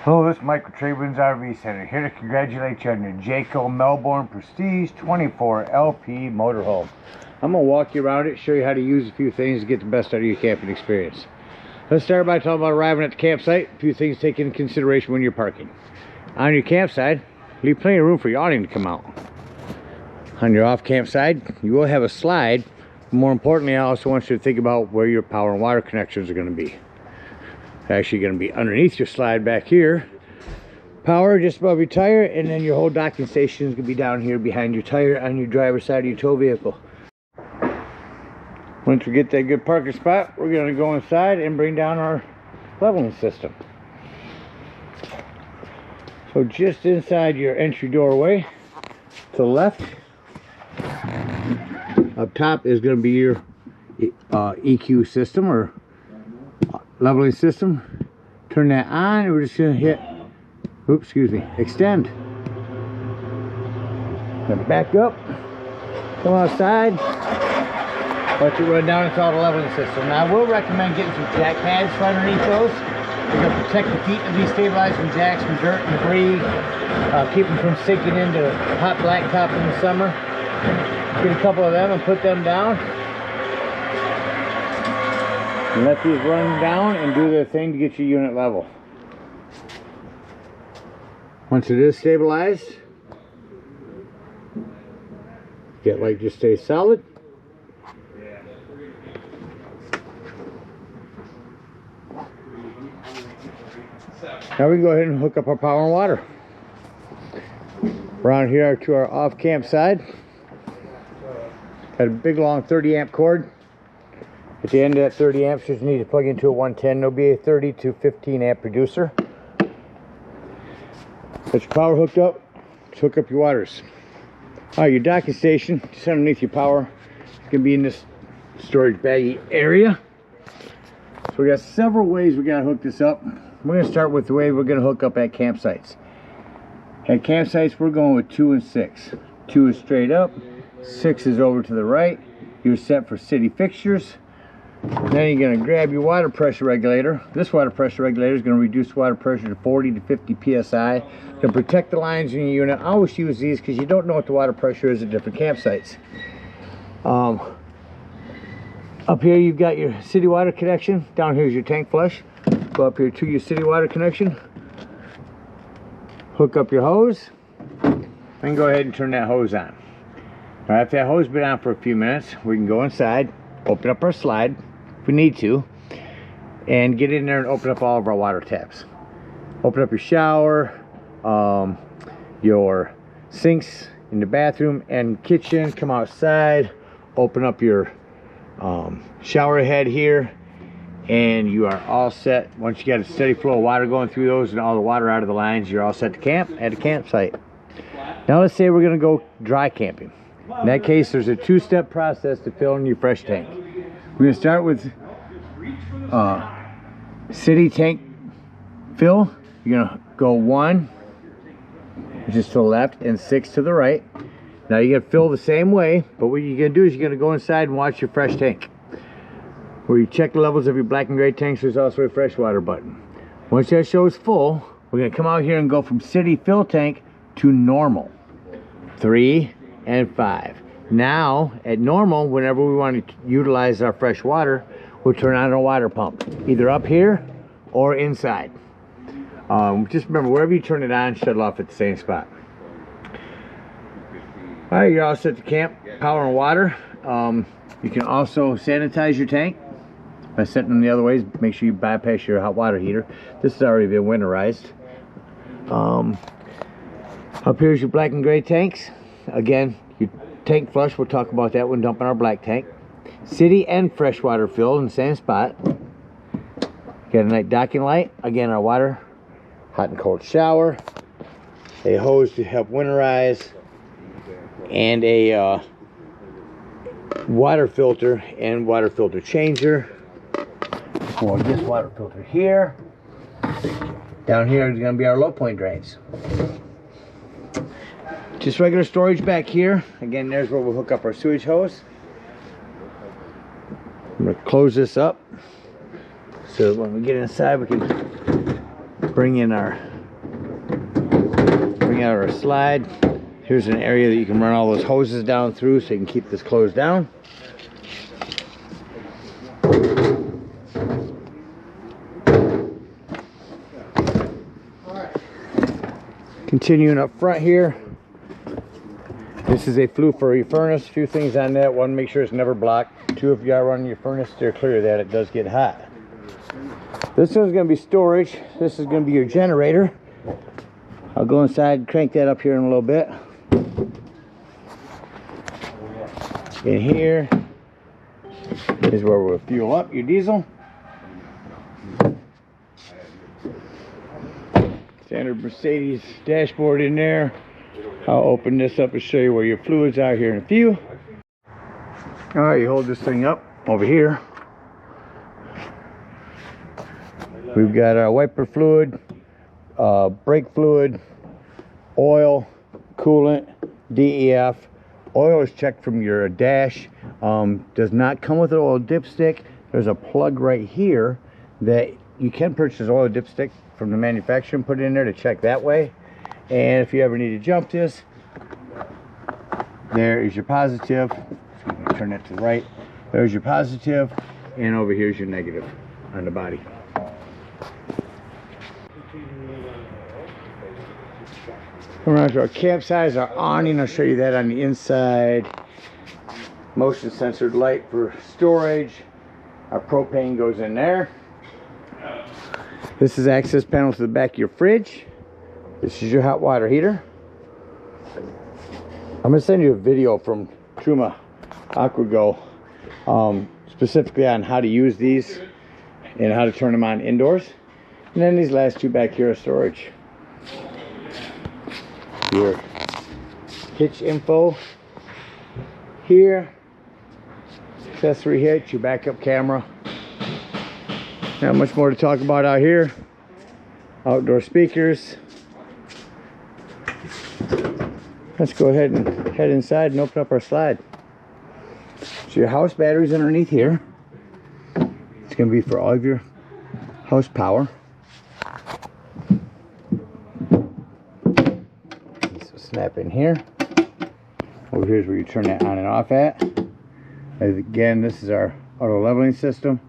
Hello, this is Mike with TradeWinds RV Center, here to congratulate you on your Jayco Melbourne Prestige 24 LP motorhome. I'm going to walk you around it, show you how to use a few things to get the best out of your camping experience. Let's start by talking about arriving at the campsite. A few things to take into consideration when you're parking. On your campsite, leave plenty of room for your awning to come out. On your off campsite, you will have a slide. More importantly, I also want you to think about where your power and water connections are going to be. Actually going to be underneath your slide back here. Power just above your tire, and then your whole docking station is going to be down here behind your tire on your driver's side of your tow vehicle. Once we get that good parking spot, we're going to go inside and bring down our leveling system. So just inside your entry doorway to the left, up top is going to be your EQ system or leveling system. Turn that on, and we're just going to hit, oops, excuse me, extend. Then back up, come outside, let you run down and install the leveling system. Now I will recommend getting some jack pads for underneath those. They're going to protect the feet and destabilize from jacks, from dirt and debris, keep them from sinking into hot blacktop in the summer. Get a couple of them and put them down. And let these run down and do their thing to get your unit level. Once it is stabilized, get light just stay solid. Now we can go ahead and hook up our power and water. Around here to our off camp side, got a big long 30 amp cord. At the end of that 30 amps, you just need to plug into a 110. There'll be a 30 to 15 amp producer. Get your power hooked up. Let's hook up your waters. All right, your docking station, just underneath your power, it's gonna be in this storage baggy area. So we got several ways we gotta hook this up. We're gonna start with the way we're gonna hook up at campsites. At campsites, we're going with 2 and 6. 2 is straight up, 6 is over to the right. You're set for city fixtures. Then you're going to grab your water pressure regulator. This water pressure regulator is going to reduce water pressure to 40 to 50 psi to protect the lines in your unit. I always use these because you don't know what the water pressure is at different campsites. Up here you've got your city water connection. Down here is your tank flush. Go up here to your city water connection. Hook up your hose. Then go ahead and turn that hose on. Now, after that hose has been on for a few minutes, we can go inside, open up our slide if we need to, and get in there and open up all of our water taps. Open up your shower, your sinks in the bathroom and kitchen. Come outside, open up your shower head here, and you are all set. Once you got a steady flow of water going through those and all the water out of the lines, you're all set to camp at a campsite. Now let's say we're going to go dry camping. In that case, there's a 2-step process to fill in your fresh tank. We're going to start with city tank fill. You're going to go 1, which is to the left, and 6 to the right. Now you're going to fill the same way, but what you're going to do is you're going to go inside and watch your fresh tank. Where you check the levels of your black and gray tanks, there's also a freshwater button. Once that shows full, we're going to come out here and go from city fill tank to normal. 3 and 5. Now at normal, whenever we want to utilize our fresh water, we'll turn on our water pump, either up here or inside. Just remember, wherever you turn it on, shut it off at the same spot. All right, you're all set to camp, power and water. You can also sanitize your tank by setting them the other ways. Make sure you bypass your hot water heater. This has already been winterized. Up here's your black and gray tanks. Again, your tank flush, we'll talk about that when dumping our black tank. City and freshwater fill in the same spot. Got a night docking light. Again, our water, hot and cold shower. A hose to help winterize. And a water filter and water filter changer for this water filter here. Down here is going to be our low point drains. Just regular storage back here. Again, there's where we'll hook up our sewage hose. I'm going to close this up so when we get inside we can bring in our coming out of our slide. Here's an area that you can run all those hoses down through so you can keep this closed down. Continuing up front here, this is a flue for your furnace. A few things on that. One, make sure it's never blocked. Two, if you are running your furnace, steer clear of that. It does get hot. This one's going to be storage. This is going to be your generator. I'll go inside and crank that up here in a little bit. In here is where we'll fuel up your diesel. Standard Mercedes dashboard in there. I'll open this up and show you where your fluids are here in a few. Alright, you hold this thing up over here. We've got our wiper fluid, brake fluid, oil, coolant, DEF. Oil is checked from your dash. Does not come with an oil dipstick. There's a plug right here that you can purchase oil dipstick from the manufacturer and put it in there to check that way. And if you ever need to jump this, there is your positive. Excuse me, turn that to the right. There's your positive, and over here is your negative on the body. Around to our capsize, our awning, I'll show you that on the inside. Motion sensored light for storage. Our propane goes in there. This is access panel to the back of your fridge. This is your hot water heater. I'm going to send you a video from Truma AquaGo, specifically on how to use these and how to turn them on indoors. And then these last two back here are storage. Your hitch info here, accessory hitch, your backup camera. Not much more to talk about out here. Outdoor speakers. Let's go ahead and head inside and open up our slide. So your house batteries underneath here. It's going to be for all of your house power. Snap in here. Over here is where you turn that on and off at. As again, this is our auto leveling system.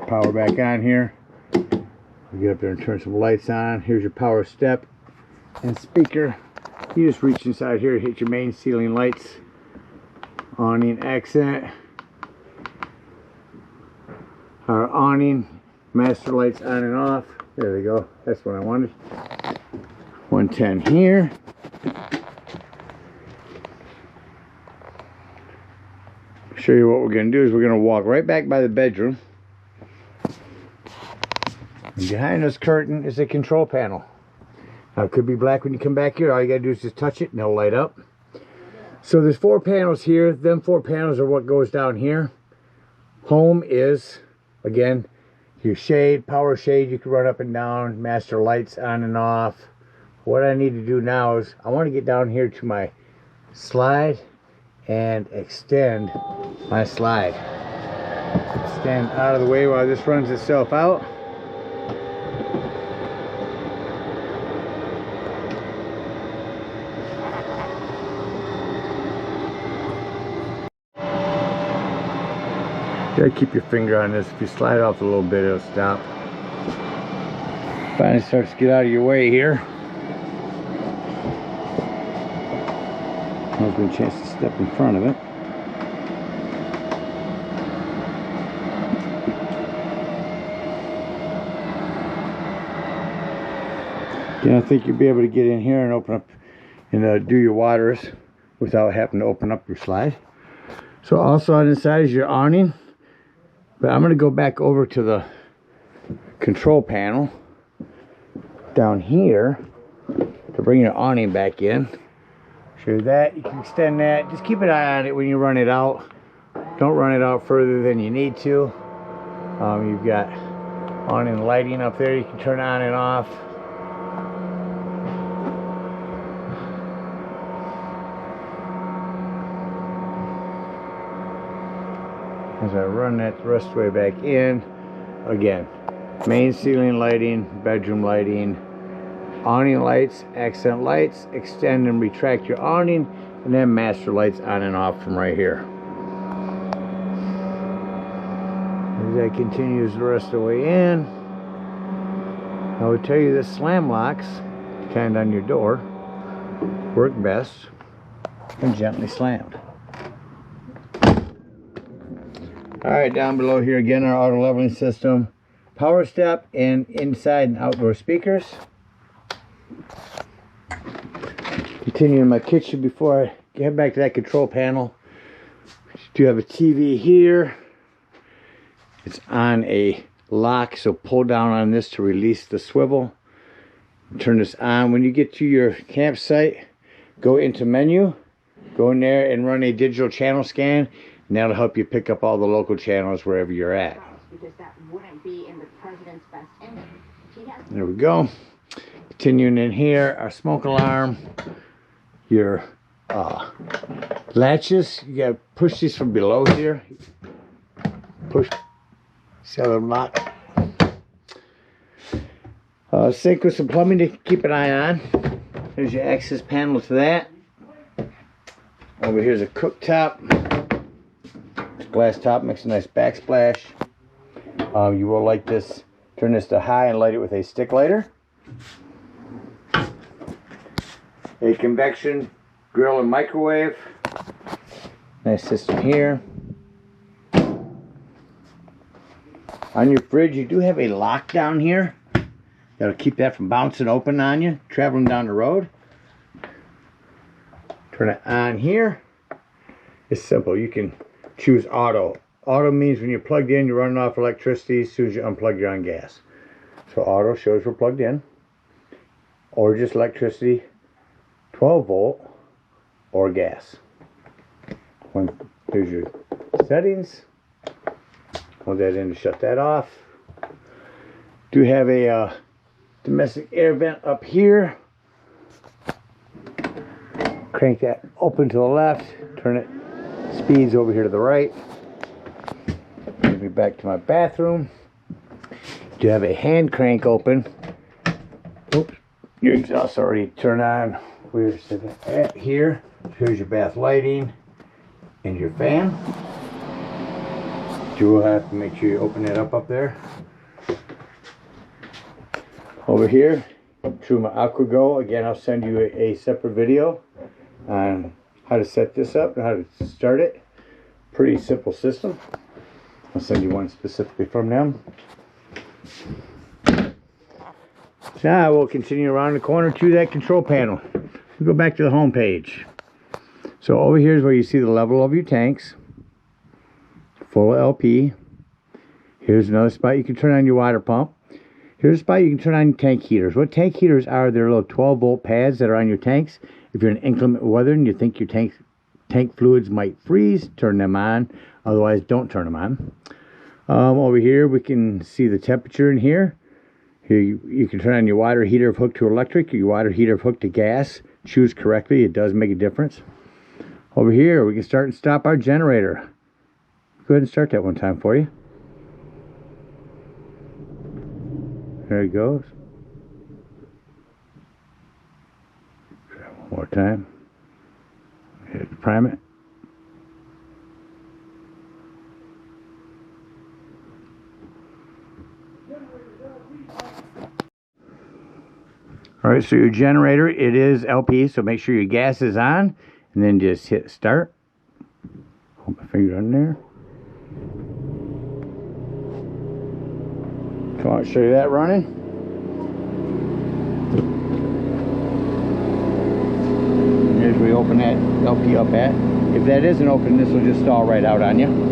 Power back on here. We get up there and turn some lights on. Here's your power step and speaker. You just reach inside here, hit your main ceiling lights, awning accent. Our awning master lights on and off. There we go. That's what I wanted. 110 here. Show you what we're going to do is we're going to walk right back by the bedroom. And behind this curtain is a control panel. Now it could be black when you come back here. All you got to do is just touch it and it'll light up. So there's 4 panels here. Them 4 panels are what goes down here. Home is, again, your shade, power shade. You can run up and down, master lights on and off. What I need to do now is I want to get down here to my slide and extend my slide. Stand out of the way while this runs itself out. You gotta keep your finger on this. If you slide off a little bit, it'll stop. Finally starts to get out of your way here. I'll give you a chance to step in front of it. Yeah, I think you'll be able to get in here and open up and do your waters without having to open up your slide. So also on the side is your awning. But I'm going to go back over to the control panel down here to bring your awning back in. Show you that. You can extend that. Just keep an eye on it when you run it out. Don't run it out further than you need to. You've got awning lighting up there. You can turn on and off. As I run that the rest of the way back in, again, main ceiling lighting, bedroom lighting, awning lights, accent lights, extend and retract your awning, and then master lights on and off from right here. As that continues the rest of the way in, I would tell you the slam locks, kind on your door, work best when gently slammed. Alright, down below here again, our auto leveling system, power step, and inside and outdoor speakers. Continue in my kitchen before I get back to that control panel. Do have a TV here. It's on a lock, so pull down on this to release the swivel. Turn this on. When you get to your campsite, go into menu, go in there and run a digital channel scan, and that'll help you pick up all the local channels wherever you're at. Because that wouldn't be in the president's best interest. There we go. Continuing in here, our smoke alarm, your latches. You gotta push these from below here. Push. See how they're locked? Sink with some plumbing to keep an eye on. There's your access panel to that. Over here's a cooktop. Glass top makes a nice backsplash. You will light this, turn this to high and light it with a stick lighter. A convection grill and microwave. Nice system here. On your fridge, you do have a lock down here. That'll keep that from bouncing open on you, traveling down the road. Turn it on here. It's simple. You can choose auto. Auto means when you're plugged in, you're running off electricity. As soon as you unplug, you're on gas. So auto shows we're plugged in. Or just electricity, 12 volt, or gas. Here's your settings. Hold that in to shut that off. Do have a domestic air vent up here. Crank that open to the left. Turn it speeds over here to the right. Brings me back to my bathroom. Do have a hand crank open. Oops, your exhaust already turned on. We're sitting at here. Here's your bath lighting and your fan. You will have to make sure you open it up there. Over here, Truma AquaGo. Again, I'll send you a separate video on how to set this up and how to start it. Pretty simple system. I'll send you one specifically from them. Now we'll continue around the corner to that control panel. We'll go back to the home page. So over here is where you see the level of your tanks. Full LP. Here's another spot you can turn on your water pump. Here's a spot you can turn on your tank heaters. What tank heaters are, they're little 12 volt pads that are on your tanks. If you're in inclement weather and you think your tank fluids might freeze, turn them on. Otherwise, don't turn them on. Over here, we can see the temperature in here. Here you can turn on your water heater if hooked to electric, or your water heater if hooked to gas. Choose correctly, it does make a difference. Over here, we can start and stop our generator. Go ahead and start that one time for you. There it goes. Try one more time. Hit the prime it. Alright, so your generator, it is LP, so make sure your gas is on, and then just hit start. Hold my finger on there. So I'll show you that running. Here's where we open that LP up at. If that isn't open, this will just stall right out on you.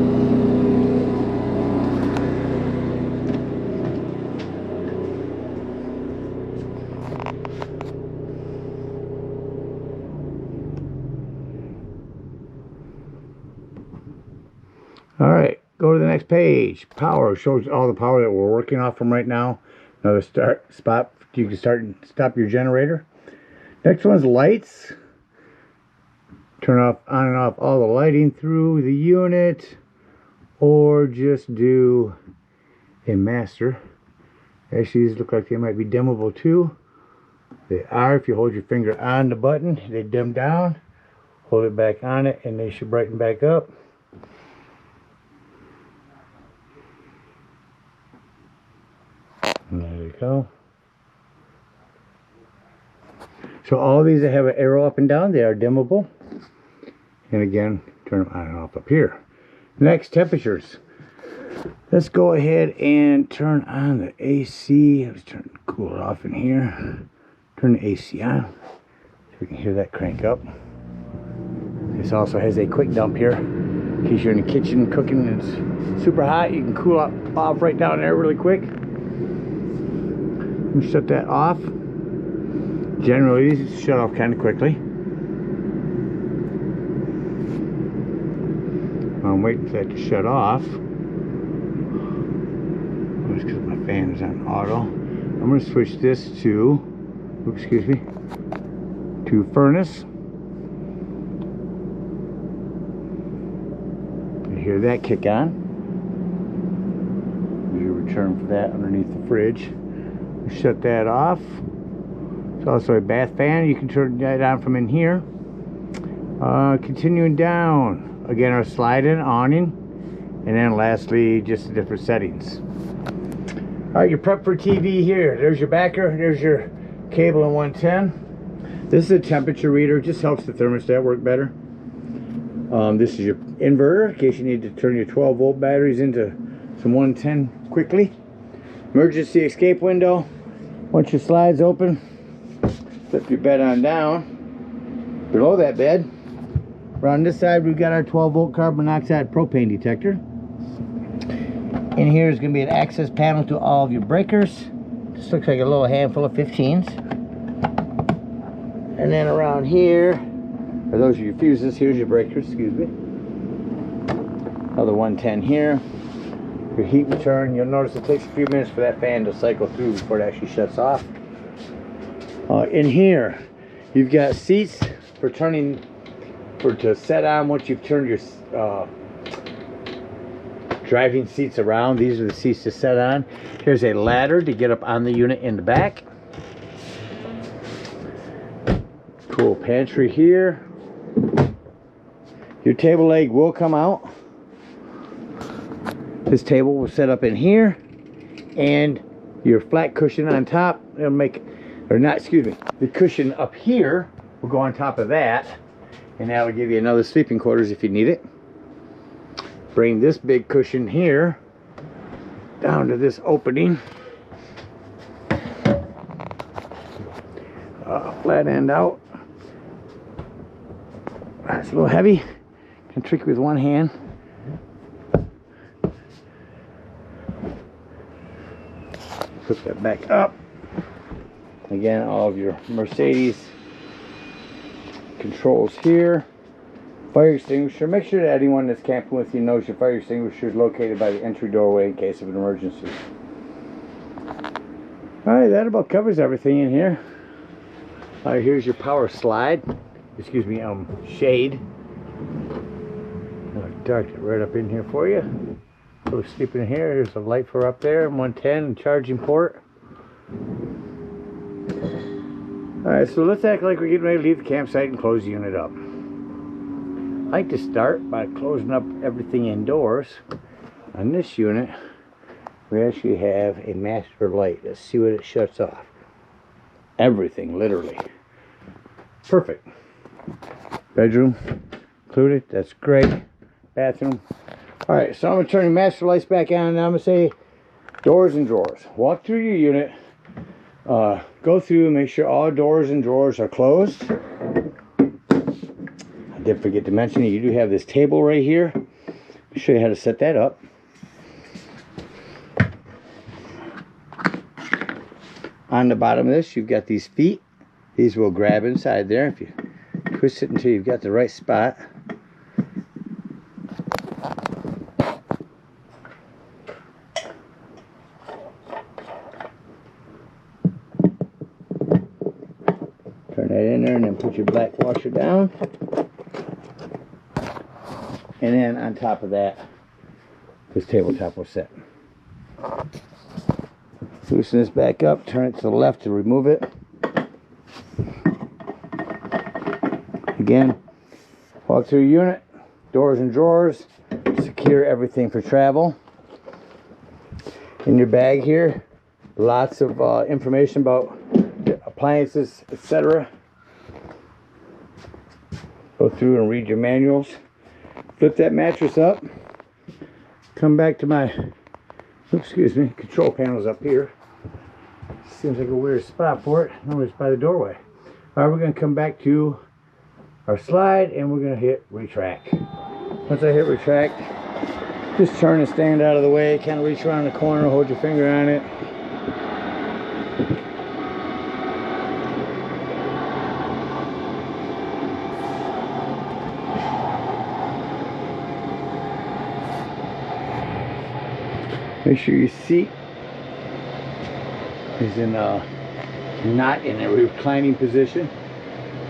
Alright, go to the next page. Power shows all the power that we're working off from right now. Another start spot. You can start and stop your generator. Next one's lights. Turn off, on and off all the lighting through the unit. Or just do a master. Actually, these look like they might be dimmable too. They are. If you hold your finger on the button, they dim down. Hold it back on it, and they should brighten back up. And there you go. So all these that have an arrow up and down, they are dimmable. And again, turn them on and off up here. Next, temperatures. Let's go ahead and turn on the AC. Let's turn the cooler off in here. Turn the AC on. So we can hear that crank up. This also has a quick dump here. In case you're in the kitchen cooking and it's super hot, you can cool off right down there really quick. Let me shut that off. Generally, these shut off kind of quickly. I'm waiting for that to shut off. That's because my fan is on auto. I'm going to switch this to, excuse me, to furnace. You hear that kick on. There's your return for that underneath the fridge. Shut that off. It's also a bath fan. You can turn that on from in here. Continuing down. Again, our slide-in awning. And then lastly, just the different settings. Alright, you're prepped for TV here. There's your backer. There's your cable in 110. This is a temperature reader. It just helps the thermostat work better. This is your inverter in case you need to turn your 12-volt batteries into some 110 quickly. Emergency escape window. Once your slide's open, flip your bed on down. Below that bed, around this side, we've got our 12-volt carbon monoxide propane detector. In here is going to be an access panel to all of your breakers. This looks like a little handful of 15s. And then around here, or those are your fuses. Here's your breakers, excuse me. Another 110 here. Your heat return. You'll notice it takes a few minutes for that fan to cycle through before it actually shuts off. In here, you've got seats for turning, to set on once you've turned your driving seats around. These are the seats to set on. Here's a ladder to get up on the unit in the back. Cool pantry here. Your table leg will come out. This table will set up in here, and your flat cushion on top, it'll make, or not, excuse me, the cushion up here will go on top of that, and that'll give you another sleeping quarters if you need it. Bring this big cushion here down to this opening. Flat end out. That's a little heavy. Can trick with one hand. Put that back up. Again, all of your Mercedes controls here. Fire extinguisher. Make sure that anyone that's camping with you knows your fire extinguisher is located by the entry doorway in case of an emergency. Alright, that about covers everything in here. Alright, here's your power slide. Excuse me, shade. I'll dark it right up in here for you. Go sleep in here. Here's a light for up there, 110 charging port. Alright, so let's act like we're getting ready to leave the campsite and close the unit up. I like to start by closing up everything indoors. On this unit, we actually have a master light. Let's see what it shuts off. Everything, literally. Perfect. Bedroom included. That's great. Bathroom. Alright, so I'm going to turn your master lights back on, and I'm going to say doors and drawers. Walk through your unit. Go through and make sure all doors and drawers are closed. I did forget to mention you do have this table right here. I'll show you how to set that up. On the bottom of this, you've got these feet. These will grab inside there if you twist it until you've got the right spot. Turn that in there and then put your black washer down. And then on top of that, this tabletop will set. Loosen this back up, turn it to the left to remove it. Again, walk through your unit, doors and drawers, secure everything for travel. In your bag here, lots of information about appliances, etc. Go through and read your manuals. Flip that mattress up. Come back to my, control panels up here. Seems like a weird spot for it. Normally it's by the doorway. All right, we're going to come back to our slide and we're going to hit retract. Once I hit retract, just turn and stand out of the way. Kind of reach around the corner, hold your finger on it. Make sure your seat is in not in a reclining position.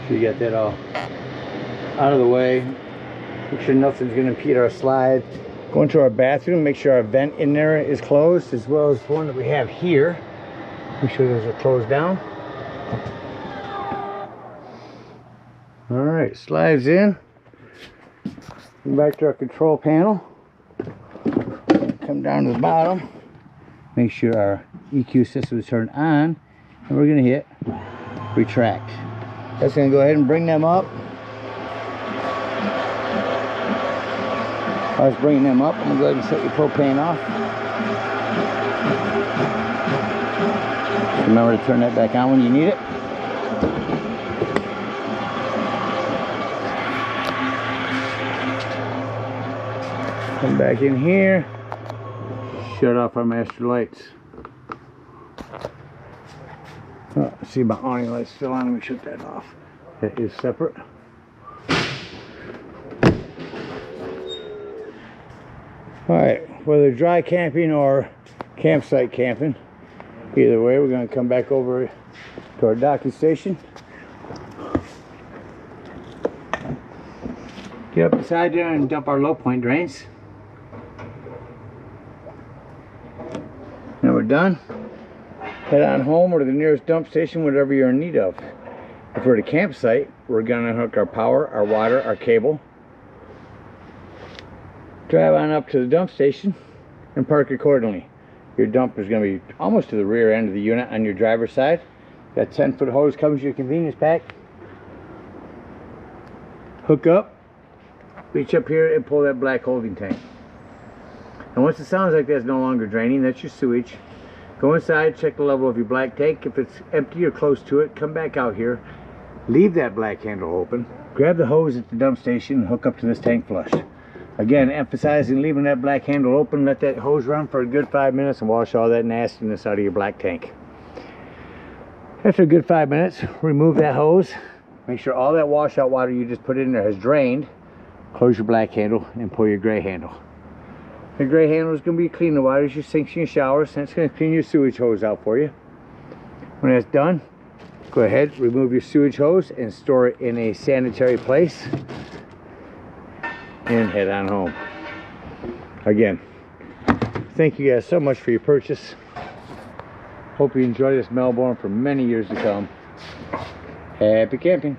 So you got that all out of the way. Make sure nothing's going to impede our slide. Go into our bathroom, make sure our vent in there is closed, as well as the one that we have here. Make sure those are closed down. Alright, slides in. Come back to our control panel. Come down to the bottom. Make sure our EQ system is turned on. And we're going to hit retract. That's going to go ahead and bring them up. I was bringing them up. I'm going to go ahead and set your propane off. Remember to turn that back on when you need it. Come back in here. Shut off our master lights. Oh, see my awning light's still on. Let me shut that off. That is separate. Alright, whether dry camping or campsite camping, either way, we're going to come back over to our docking station. Get up beside there and dump our low point drains. Now we're done. Head on home or to the nearest dump station, whatever you're in need of. If we're at a campsite, we're going to hook our power, our water, our cable. Drive on up to the dump station and park accordingly. Your dump is going to be almost to the rear end of the unit on your driver's side. Got 10-foot hose comes with your convenience pack. Hook up, reach up here and pull that black holding tank. And once it sounds like that's no longer draining, that's your sewage. Go inside, check the level of your black tank. If it's empty or close to it, come back out here. Leave that black handle open. Grab the hose at the dump station and hook up to this tank flush. Again, emphasizing leaving that black handle open. Let that hose run for a good 5 minutes and wash all that nastiness out of your black tank. After a good 5 minutes, remove that hose. Make sure all that washout water you just put in there has drained. Close your black handle and pull your gray handle. The gray handle is going to be cleaning the water as your sinks and your showers, and it's going to clean your sewage hose out for you. When that's done, go ahead, remove your sewage hose and store it in a sanitary place. And head on home. Again, thank you guys so much for your purchase. Hope you enjoy this Melbourne for many years to come. Happy camping.